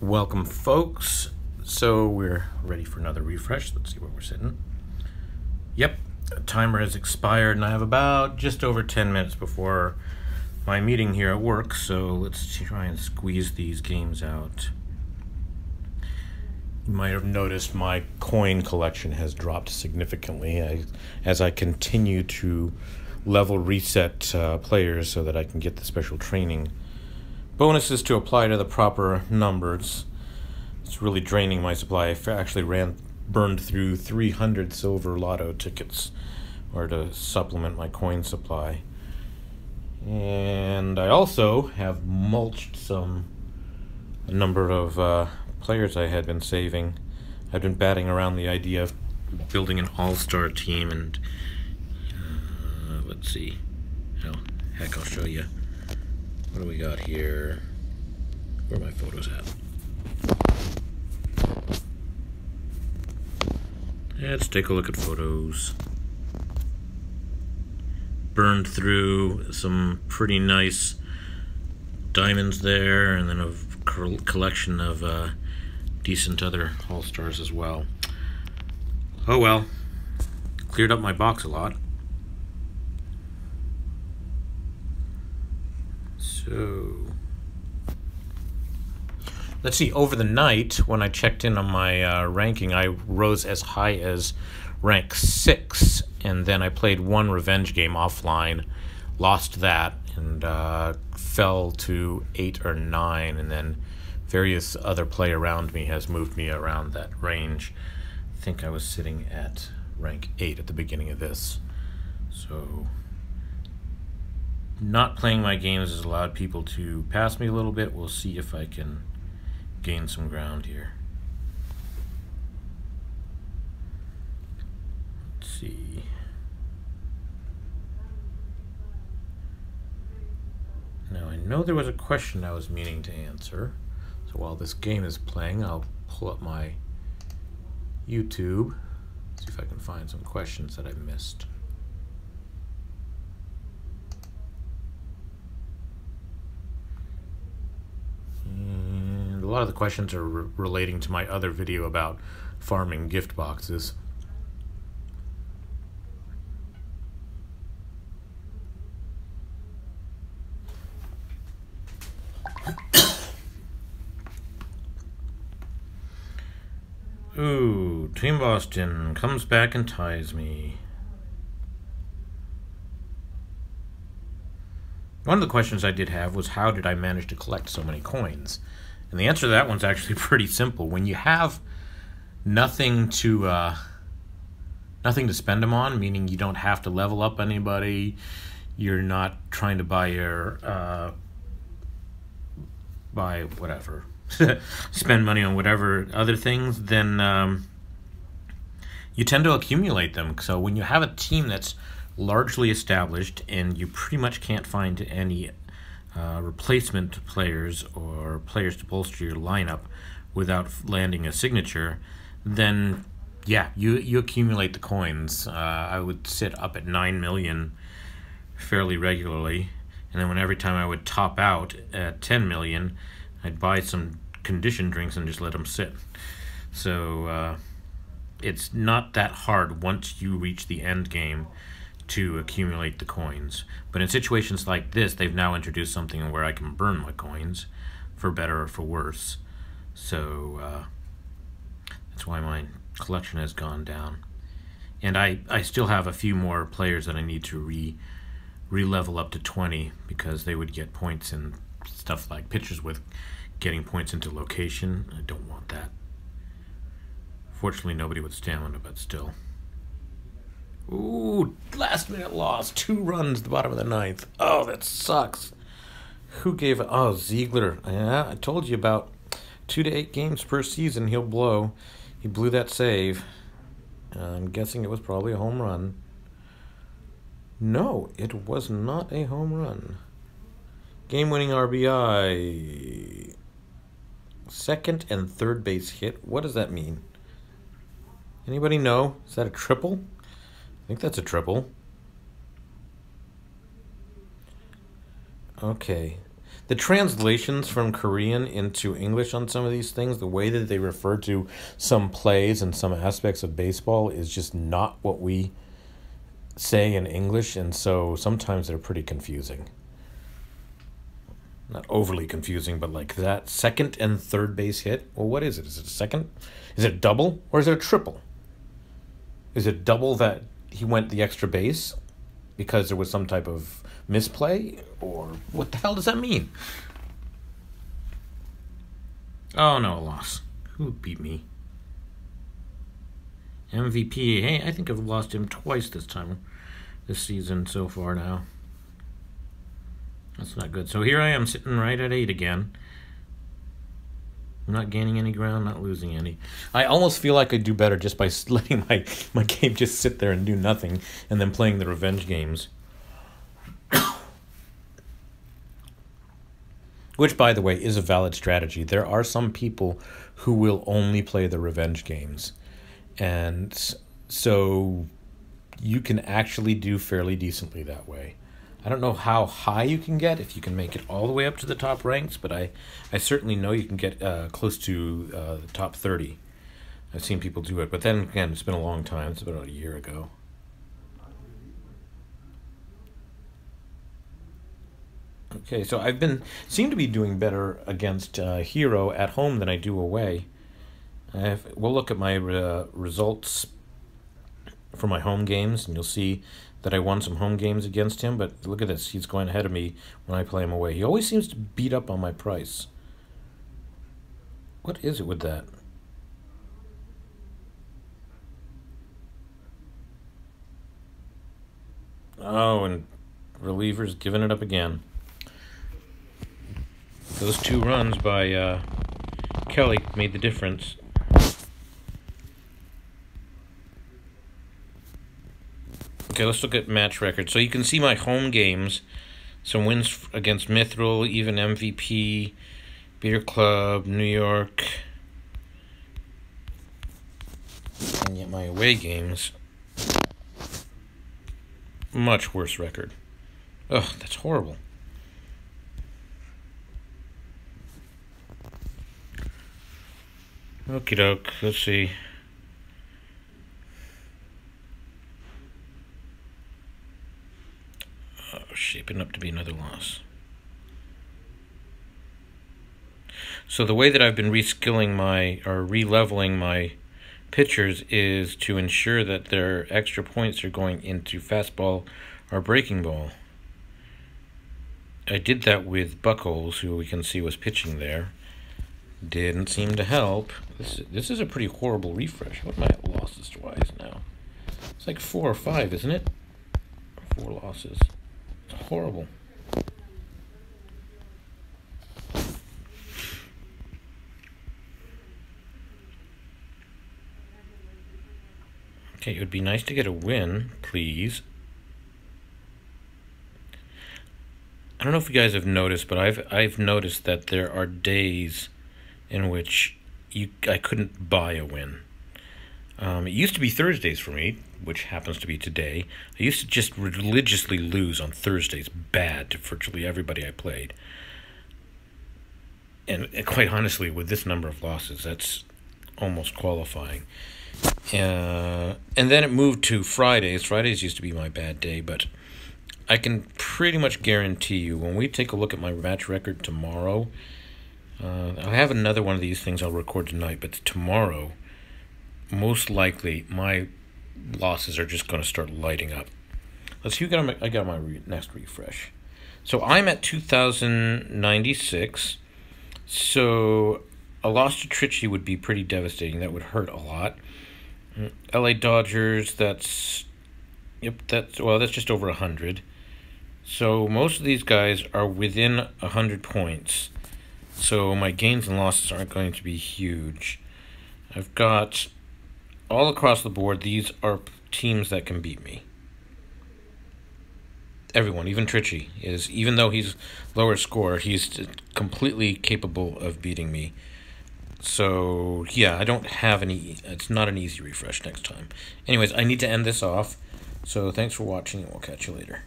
Welcome, folks. So we're ready for another refresh. Let's see where we're sitting. Yep, timer has expired and I have about just over 10 minutes before my meeting here at work, so let's try and squeeze these games out. You might have noticed my coin collection has dropped significantly as I continue to level reset players so that I can get the special training bonuses to apply to the proper numbers. It's really draining my supply. I actually burned through 300 silver lotto tickets to supplement my coin supply. And I also have mulched a number of players I had been saving. I've been batting around the idea of building an all-star team, and let's see. Oh, heck, I'll show you. What do we got here? Where are my photos at? Let's take a look at photos. Burned through some pretty nice diamonds there, and then a collection of decent other all-stars as well. Oh well, cleared up my box a lot. So, let's see, over the night, when I checked in on my ranking, I rose as high as rank 6, and then I played one revenge game offline, lost that, and fell to 8 or 9, and then various other play around me has moved me around that range. I think I was sitting at rank 8 at the beginning of this, so not playing my games has allowed people to pass me a little bit. We'll see if I can gain some ground here. Let's see. Now, I know there was a question I was meaning to answer. So while this game is playing, I'll pull up my YouTube, see if I can find some questions that I missed. And a lot of the questions are relating to my other video about farming gift boxes. Ooh, Team Boston comes back and ties me. One of the questions I did have was, how did I manage to collect so many coins? And the answer to that one's actually pretty simple. When you have nothing to spend them on, meaning you don't have to level up anybody, you're not trying to buy spend money on whatever other things, then you tend to accumulate them. So when you have a team that's largely established and you pretty much can't find any replacement players or players to bolster your lineup without landing a signature, then yeah, you accumulate the coins. I would sit up at 9 million fairly regularly, and then every time I would top out at 10 million, I'd buy some condition drinks and just let them sit. So it's not that hard once you reach the end game to accumulate the coins. But in situations like this, they've now introduced something where I can burn my coins, for better or for worse. So that's why my collection has gone down. And I still have a few more players that I need to re-level up to 20, because they would get points in stuff like pitchers with getting points into location. I don't want that. Fortunately, nobody with stamina, but still. Ooh, last minute loss. 2 runs at the bottom of the 9th. Oh, that sucks. Who gave it? Oh, Ziegler. Yeah, I told you about 2 to 8 games per season he'll blow. He blew that save. I'm guessing it was probably a home run. No, it was not a home run. Game-winning RBI. Second and third base hit. What does that mean? Anybody know? Is that a triple? I think that's a triple. Okay. The translations from Korean into English on some of these things, the way that they refer to some plays and some aspects of baseball is just not what we say in English, and so sometimes they're pretty confusing. Not overly confusing, but like that second and third base hit. Well, what is it? Is it a second? Is it a double or is it a triple? Is it double that he went the extra base because there was some type of misplay? Or what the hell does that mean? Oh, no, a loss. Who beat me? MVP. Hey, I think I've lost him twice this season so far now. That's not good. So here I am sitting right at 8 again. I'm not gaining any ground, not losing any. I almost feel like I do better just by letting my game just sit there and do nothing and then playing the revenge games. Which, by the way, is a valid strategy. There are some people who will only play the revenge games. And so you can actually do fairly decently that way. I don't know how high you can get, if you can make it all the way up to the top ranks, but I certainly know you can get close to the top 30. I've seen people do it, but then again, it's been a long time. It's about a year ago. Okay, so seem to be doing better against Hero at home than I do away. We'll look at my results for my home games, and you'll see that I won some home games against him, but look at this. He's going ahead of me when I play him away. He always seems to beat up on my price. What is it with that? Oh, and reliever's giving it up again. Those 2 runs by Kelly made the difference. Okay, let's look at match records. So you can see my home games. Some wins against Mithril, even MVP, Beer Club, New York. And yet my away games, much worse record. Ugh, that's horrible. Okie doke, let's see. Shaping up to be another loss. So the way that I've been re-leveling my pitchers is to ensure that their extra points are going into fastball or breaking ball. I did that with Buckles, who we can see was pitching there. Didn't seem to help. This is a pretty horrible refresh. What am I at losses-wise now? It's like 4 or 5, isn't it? 4 losses. It's horrible. Okay, it would be nice to get a win, please. I don't know if you guys have noticed, but I've noticed that there are days in which I couldn't buy a win. It used to be Thursdays for me, which happens to be today. I used to just religiously lose on Thursdays, bad to virtually everybody I played. And quite honestly, with this number of losses, that's almost qualifying. And then it moved to Fridays. Fridays used to be my bad day, but I can pretty much guarantee you, when we take a look at my match record tomorrow, I have another one of these things I'll record tonight, but tomorrow, most likely, my losses are just going to start lighting up. Let's see, I got my next refresh. So I'm at 2,096. So a loss to Trichy would be pretty devastating. That would hurt a lot. LA Dodgers, that's just over 100. So most of these guys are within 100 points. So my gains and losses aren't going to be huge. I've got all across the board, these are teams that can beat me. Everyone, even Trichy, even though he's lower score, he's completely capable of beating me. So, yeah, I don't have it's not an easy refresh next time. Anyways, I need to end this off. So thanks for watching, and we'll catch you later.